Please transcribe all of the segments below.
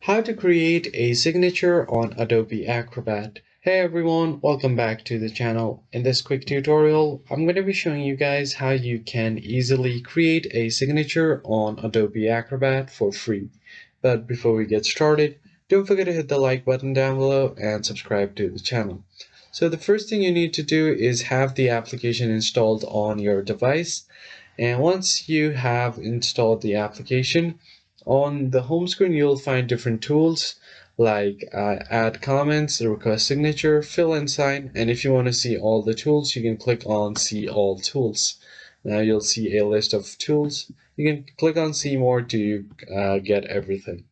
How to create a signature on Adobe Acrobat. Hey everyone, welcome back to the channel. In this quick tutorial, I'm going to be showing you guys how you can easily create a signature on Adobe Acrobat for free. But before we get started, don't forget to hit the like button down below and subscribe to the channel. So the first thing you need to do is have the application installed on your device. And once you have installed the application, on the home screen you'll find different tools like add comments, request signature, fill and sign, and if you want to see all the tools you can click on see all tools. Now you'll see a list of tools. You can click on see more to get everything.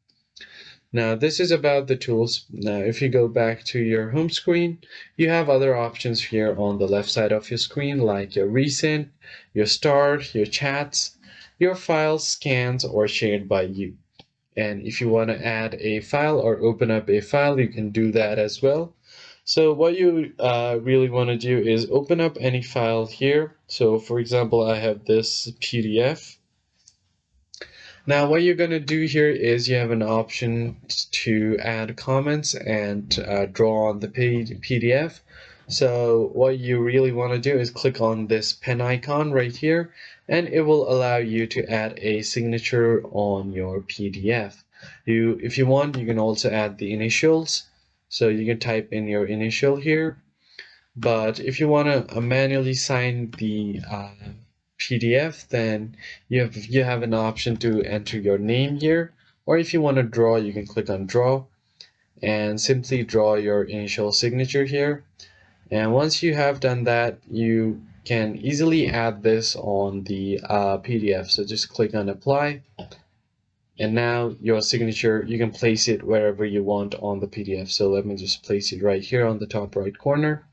Now this is about the tools. Now if you go back to your home screen, you have other options here on the left side of your screen like your recent, your start, your chats, your files, scans, or shared by you. And if you want to add a file or open up a file, you can do that as well. So what you really want to do is open up any file here. So for example, I have this PDF. Now what you're going to do here is you have an option to add comments and draw on the PDF. So what you really want to do is click on this pen icon right here, and it will allow you to add a signature on your PDF. If you want, you can also add the initials. So you can type in your initial here. But if you want to manually sign the PDF, then you have an option to enter your name here, or if you want to draw, you can click on draw and simply draw your initial signature here. And once you have done that, you can easily add this on the PDF. So just click on apply, and now your signature, you can place it wherever you want on the PDF. So let me just place it right here on the top right corner.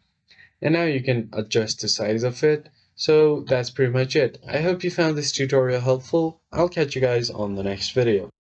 And now you can adjust the size of it. So that's pretty much it. I hope you found this tutorial helpful. I'll catch you guys on the next video.